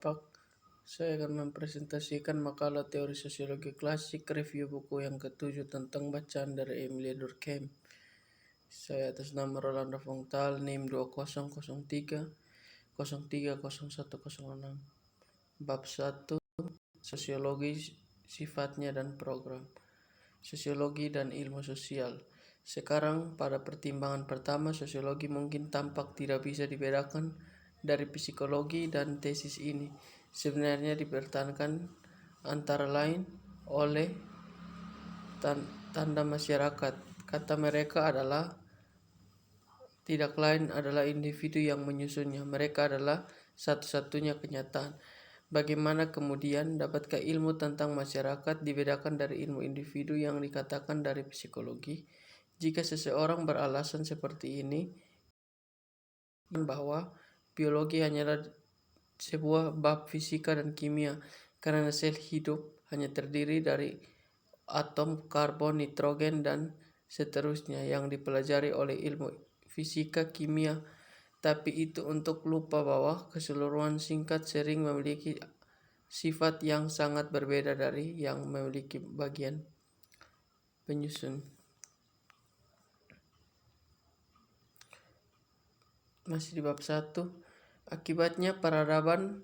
Pak. Saya akan mempresentasikan makalah teori sosiologi klasik, review buku yang ketujuh tentang bacaan dari Emilia Durkheim. Saya atas nama Rolando Fongtal, NIM 2003 030106. Bab 1, Sosiologi, sifatnya dan program. Sosiologi dan ilmu sosial. Sekarang pada pertimbangan pertama, sosiologi mungkin tampak tidak bisa dibedakan dari psikologi dan tesis ini sebenarnya dipertahankan antara lain oleh tanda masyarakat. Kata mereka adalah tidak lain adalah individu yang menyusunnya. Mereka adalah satu-satunya kenyataan. Bagaimana kemudian dapatkah ilmu tentang masyarakat dibedakan dari ilmu individu yang dikatakan dari psikologi? Jika seseorang beralasan seperti ini, bahwa biologi hanyalah sebuah bab fisika dan kimia, karena sel hidup hanya terdiri dari atom karbon, nitrogen, dan seterusnya yang dipelajari oleh ilmu fisika kimia. Tapi itu untuk lupa bahwa keseluruhan singkat sering memiliki sifat yang sangat berbeda dari yang memiliki bagian penyusun. Masih di bab 1. Akibatnya peradaban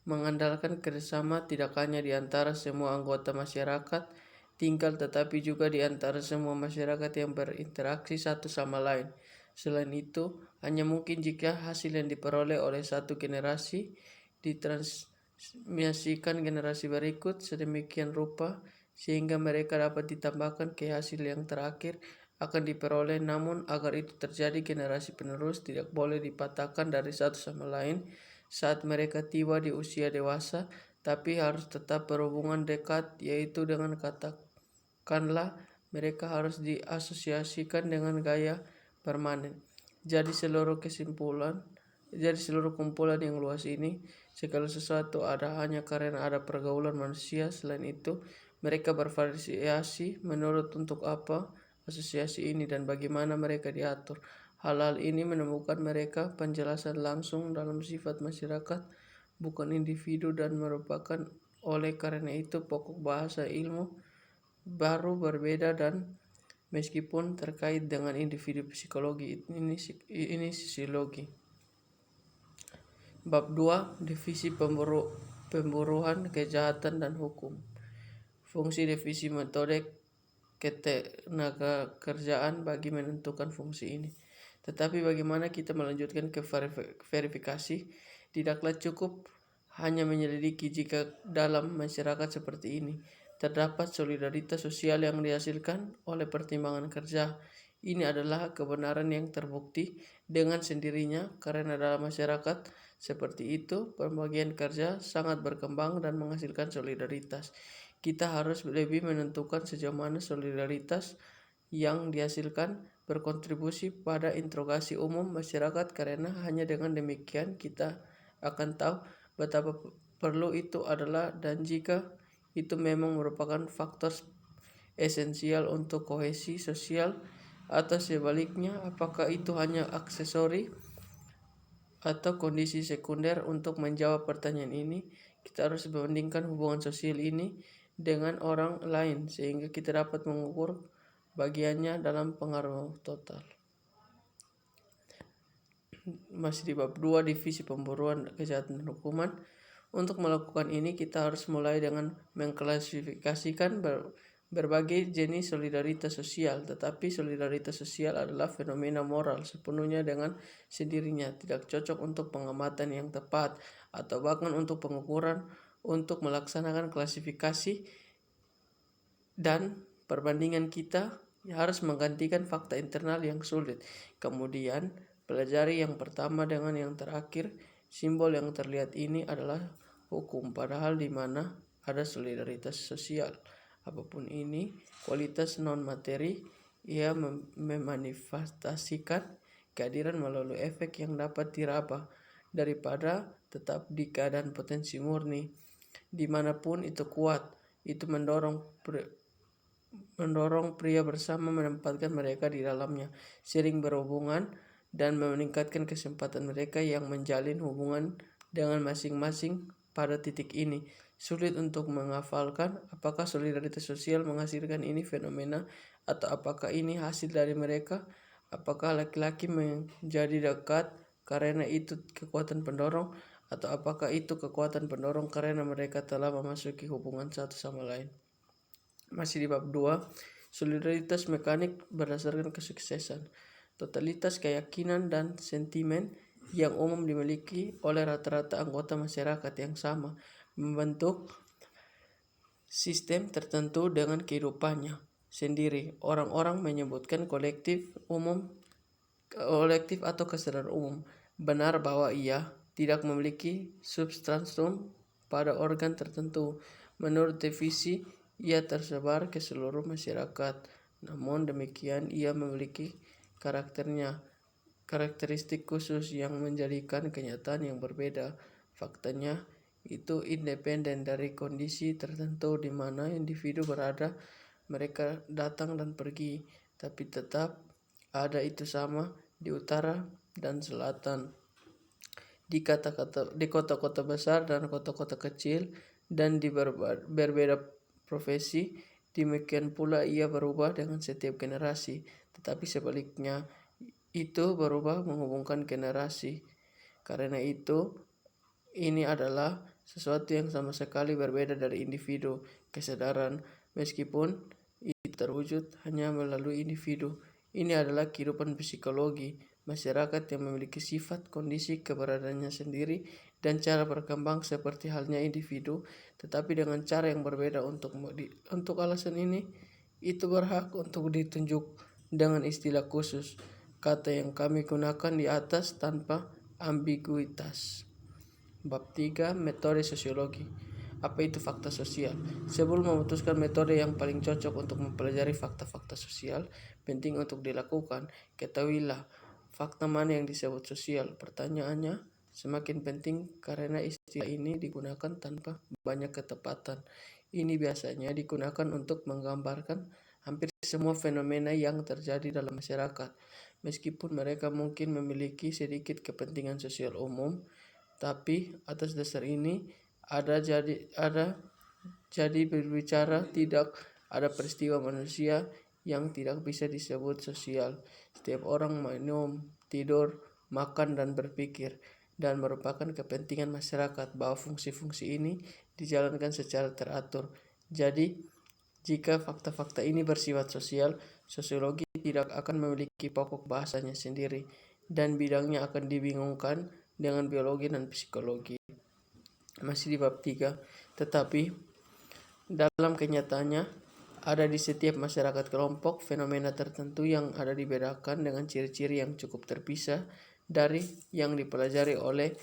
mengandalkan kerjasama tidak hanya di antara semua anggota masyarakat tinggal, tetapi juga di antara semua masyarakat yang berinteraksi satu sama lain. Selain itu, hanya mungkin jika hasil yang diperoleh oleh satu generasi ditransmisikan generasi berikut sedemikian rupa sehingga mereka dapat ditambahkan ke hasil yang terakhir akan diperoleh. Namun agar itu terjadi, generasi penerus tidak boleh dipatahkan dari satu sama lain saat mereka tiba di usia dewasa, tapi harus tetap berhubungan dekat, yaitu dengan katakanlah mereka harus diasosiasikan dengan gaya permanen. Jadi seluruh kumpulan yang luas ini, segala sesuatu ada hanya karena ada pergaulan manusia. Selain itu, mereka bervariasi menurut untuk apa asosiasi ini dan bagaimana mereka diatur. Hal-hal ini menemukan mereka penjelasan langsung dalam sifat masyarakat, bukan individu, dan merupakan oleh karena itu pokok bahasa ilmu baru berbeda dan meskipun terkait dengan individu psikologi ini sosiologi. Bab 2, divisi pemburuan, kejahatan, dan hukum. Fungsi, divisi, metode, ketenagakerjaan bagi menentukan fungsi ini. Tetapi bagaimana kita melanjutkan ke verifikasi? Tidaklah cukup hanya menyelidiki jika dalam masyarakat seperti ini terdapat solidaritas sosial yang dihasilkan oleh pertimbangan kerja. Ini adalah kebenaran yang terbukti dengan sendirinya karena dalam masyarakat seperti itu pembagian kerja sangat berkembang dan menghasilkan solidaritas. Kita harus lebih menentukan sejauh mana solidaritas yang dihasilkan berkontribusi pada interogasi umum masyarakat, karena hanya dengan demikian kita akan tahu betapa perlu itu adalah dan jika itu memang merupakan faktor esensial untuk kohesi sosial atau sebaliknya, apakah itu hanya aksesori atau kondisi sekunder. Untuk menjawab pertanyaan ini, kita harus membandingkan hubungan sosial ini dengan orang lain sehingga kita dapat mengukur bagiannya dalam pengaruh total. Masih di bab 2, divisi pemburuan, kejahatan, dan hukuman. Untuk melakukan ini kita harus mulai dengan mengklasifikasikan berbagai jenis solidaritas sosial. Tetapi solidaritas sosial adalah fenomena moral sepenuhnya dengan sendirinya, tidak cocok untuk pengamatan yang tepat atau bahkan untuk pengukuran. Untuk melaksanakan klasifikasi dan perbandingan kita harus menggantikan fakta internal yang sulit. Kemudian pelajari yang pertama dengan yang terakhir. Simbol yang terlihat ini adalah hukum, padahal di mana ada solidaritas sosial. Apapun ini, kualitas non materi, ia memanifestasikan kehadiran melalui efek yang dapat diraba daripada tetap di keadaan potensi murni. Dimanapun itu kuat, itu mendorong pria bersama menempatkan mereka di dalamnya, sering berhubungan dan meningkatkan kesempatan mereka yang menjalin hubungan dengan masing-masing pada titik ini. Sulit untuk menghafalkan apakah solidaritas sosial menghasilkan ini fenomena atau apakah ini hasil dari mereka. Apakah laki-laki menjadi dekat karena itu kekuatan pendorong atau apakah itu kekuatan pendorong karena mereka telah memasuki hubungan satu sama lain. Masih di bab 2, solidaritas mekanik berdasarkan kesuksesan. Totalitas keyakinan dan sentimen yang umum dimiliki oleh rata-rata anggota masyarakat yang sama membentuk sistem tertentu dengan kehidupannya sendiri. Orang-orang menyebutkan kolektif atau kesadaran umum. Benar bahwa ia tidak memiliki substratum pada organ tertentu. Menurut definisi, ia tersebar ke seluruh masyarakat. Namun demikian, ia memiliki karakteristik khusus yang menjadikan kenyataan yang berbeda. Faktanya, itu independen dari kondisi tertentu di mana individu berada. Mereka datang dan pergi, tapi tetap ada itu sama di utara dan selatan, di kota-kota besar dan kota-kota kecil, dan di berbeda profesi. Demikian pula ia berubah dengan setiap generasi, tetapi sebaliknya itu berubah menghubungkan generasi. Karena itu, ini adalah sesuatu yang sama sekali berbeda dari individu. Kesadaran, meskipun itu terwujud hanya melalui individu, ini adalah kehidupan psikologi masyarakat yang memiliki sifat, kondisi, keberadaannya sendiri, dan cara berkembang seperti halnya individu, tetapi dengan cara yang berbeda. Untuk alasan ini, itu berhak untuk ditunjuk dengan istilah khusus, kata yang kami gunakan di atas tanpa ambiguitas. Bab 3, metode sosiologi. Apa itu fakta sosial? Sebelum memutuskan metode yang paling cocok untuk mempelajari fakta-fakta sosial, penting untuk dilakukan. Ketahuilah, fakta mana yang disebut sosial? Pertanyaannya semakin penting karena istilah ini digunakan tanpa banyak ketepatan. Ini biasanya digunakan untuk menggambarkan hampir semua fenomena yang terjadi dalam masyarakat, meskipun mereka mungkin memiliki sedikit kepentingan sosial umum. Tapi atas dasar ini jadi berbicara tidak ada peristiwa manusia yang tidak bisa disebut sosial. Setiap orang minum, tidur, makan, dan berpikir, dan merupakan kepentingan masyarakat bahwa fungsi-fungsi ini dijalankan secara teratur. Jadi, jika fakta-fakta ini bersifat sosial, sosiologi tidak akan memiliki pokok bahasanya sendiri, dan bidangnya akan dibingungkan dengan biologi dan psikologi. Masih di bab 3, tetapi dalam kenyataannya ada di setiap masyarakat kelompok fenomena tertentu yang ada dibedakan dengan ciri-ciri yang cukup terpisah dari yang dipelajari oleh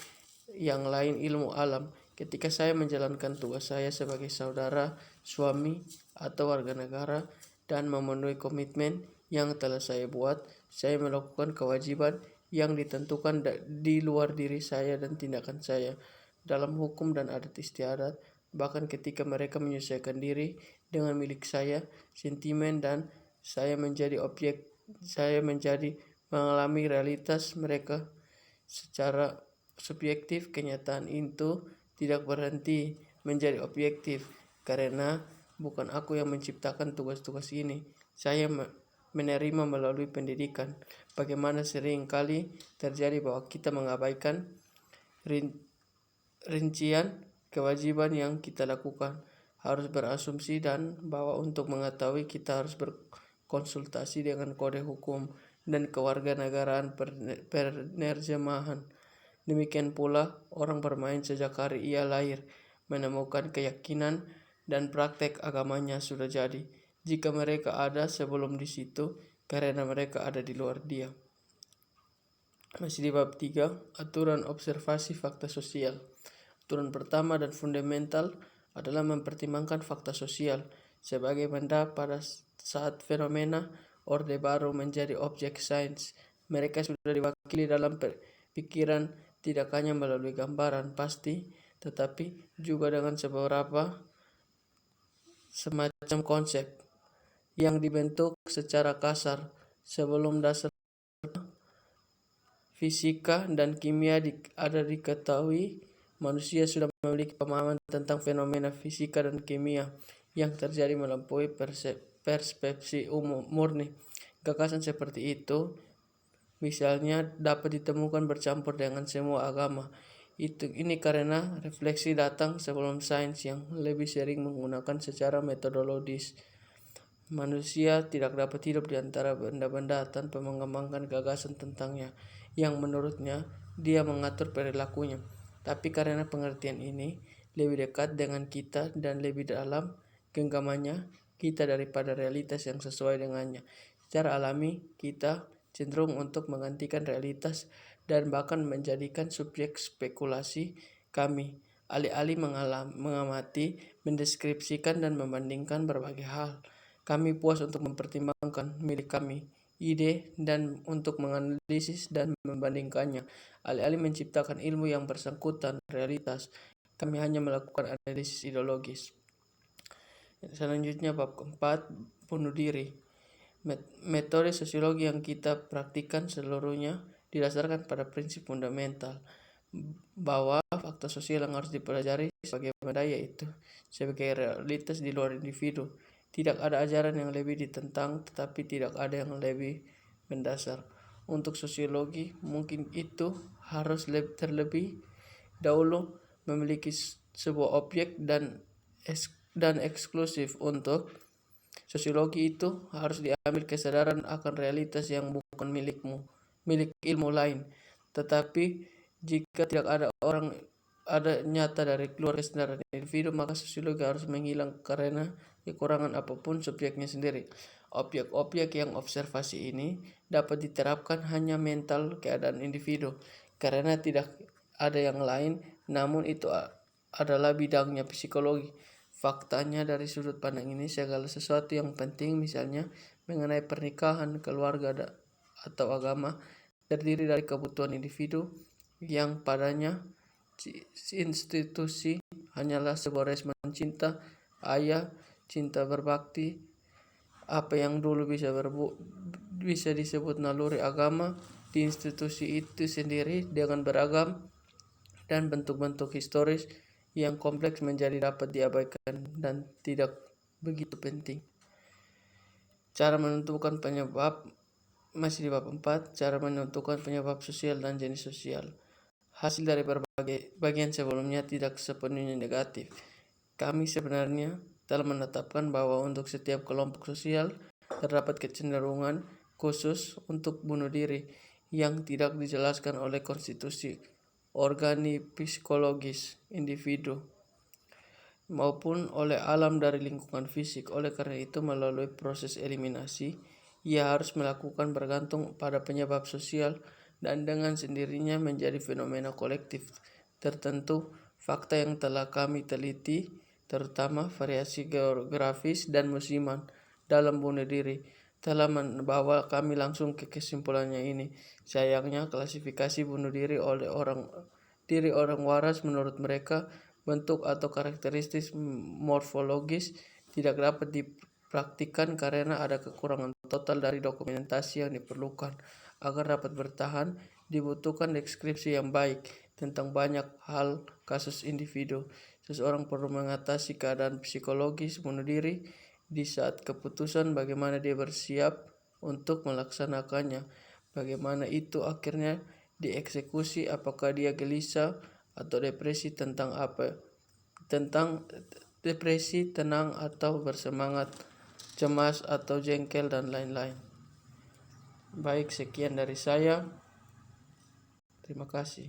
yang lain ilmu alam. Ketika saya menjalankan tugas saya sebagai saudara, suami, atau warga negara dan memenuhi komitmen yang telah saya buat, saya melakukan kewajiban yang ditentukan di luar diri saya dan tindakan saya dalam hukum dan adat istiadat. Bahkan ketika mereka menyesuaikan diri dengan milik saya, sentimen, dan saya menjadi mengalami realitas mereka secara subjektif, kenyataan itu tidak berhenti menjadi objektif karena bukan aku yang menciptakan tugas-tugas ini. Saya menerima melalui pendidikan. Bagaimana sering kali terjadi bahwa kita mengabaikan rincian kewajiban yang kita lakukan, harus berasumsi, dan bahwa untuk mengetahui kita harus berkonsultasi dengan kode hukum dan kewarganegaraan penerjemahan. Demikian pula orang bermain sejak hari ia lahir, menemukan keyakinan dan praktek agamanya sudah jadi, jika mereka ada sebelum di situ, karena mereka ada di luar dia. Masih di bab 3, aturan observasi fakta sosial. Aturan pertama dan fundamental adalah mempertimbangkan fakta sosial sebagai benda pada saat fenomena orde baru menjadi objek sains. Mereka sudah diwakili dalam pikiran tidak hanya melalui gambaran pasti, tetapi juga dengan semacam konsep yang dibentuk secara kasar sebelum dasar fisika dan kimia ada diketahui Manusia sudah memiliki pemahaman tentang fenomena fisika dan kimia yang terjadi melampaui persepsi umum murni. Gagasan seperti itu misalnya dapat ditemukan bercampur dengan semua agama. Ini karena refleksi datang sebelum sains yang lebih sering menggunakan secara metodologis. Manusia tidak dapat hidup di antara benda-benda tanpa mengembangkan gagasan tentangnya, yang menurutnya dia mengatur perilakunya. Tapi karena pengertian ini lebih dekat dengan kita dan lebih dalam genggamannya kita daripada realitas yang sesuai dengannya. Secara alami, kita cenderung untuk menggantikan realitas dan bahkan menjadikan subjek spekulasi kami, alih-alih mengamati, mendeskripsikan dan membandingkan berbagai hal. Kami puas untuk mempertimbangkan milik kami, ide, dan untuk menganalisis dan membandingkannya. Alih-alih menciptakan ilmu yang bersangkutan realitas, kami hanya melakukan analisis ideologis. Selanjutnya bab keempat, bunuh diri. Metode sosiologi yang kita praktikkan seluruhnya didasarkan pada prinsip fundamental bahwa fakta sosial yang harus dipelajari sebagai daya itu sebagai realitas di luar individu. Tidak ada ajaran yang lebih ditentang, tetapi tidak ada yang lebih mendasar. Untuk sosiologi, mungkin itu harus terlebih dahulu memiliki sebuah objek dan eksklusif. Untuk sosiologi itu harus diambil kesadaran akan realitas yang bukan milik ilmu lain. Tetapi jika tidak ada nyata dari keluar kesadaran individu, maka sosiologi harus menghilang karena kekurangan apapun subjeknya sendiri. Objek-objek yang observasi ini dapat diterapkan hanya mental keadaan individu karena tidak ada yang lain, namun itu adalah bidangnya psikologi. Faktanya dari sudut pandang ini segala sesuatu yang penting, misalnya mengenai pernikahan, keluarga atau agama, terdiri dari kebutuhan individu yang padanya institusi hanyalah sebuah respon cinta, ayah, cinta berbakti, apa yang dulu bisa disebut naluri agama di institusi itu sendiri dengan beragam dan bentuk-bentuk historis yang kompleks menjadi dapat diabaikan dan tidak begitu penting. Cara menentukan penyebab, masih di bab 4, cara menentukan penyebab sosial dan jenis sosial. Hasil dari berbagai bagian sebelumnya tidak sepenuhnya negatif. Kami sebenarnya telah menetapkan bahwa untuk setiap kelompok sosial terdapat kecenderungan khusus untuk bunuh diri yang tidak dijelaskan oleh konstitusi organi psikologis individu maupun oleh alam dari lingkungan fisik. Oleh karena itu, melalui proses eliminasi, ia harus melakukan bergantung pada penyebab sosial dan dengan sendirinya menjadi fenomena kolektif tertentu. Fakta yang telah kami teliti, terutama variasi geografis dan musiman dalam bunuh diri, telah membawa kami langsung ke kesimpulannya ini. Sayangnya, klasifikasi bunuh diri oleh orang waras menurut mereka, bentuk atau karakteristik morfologis, tidak dapat dipraktikkan karena ada kekurangan total dari dokumentasi yang diperlukan. Agar dapat bertahan, dibutuhkan deskripsi yang baik tentang banyak hal kasus individu. Seseorang perlu mengatasi keadaan psikologis bunuh diri di saat keputusan bagaimana dia bersiap untuk melaksanakannya, bagaimana itu akhirnya dieksekusi, apakah dia gelisah atau depresi, tentang depresi, tenang atau bersemangat, cemas atau jengkel, dan lain-lain. Baik, sekian dari saya. Terima kasih.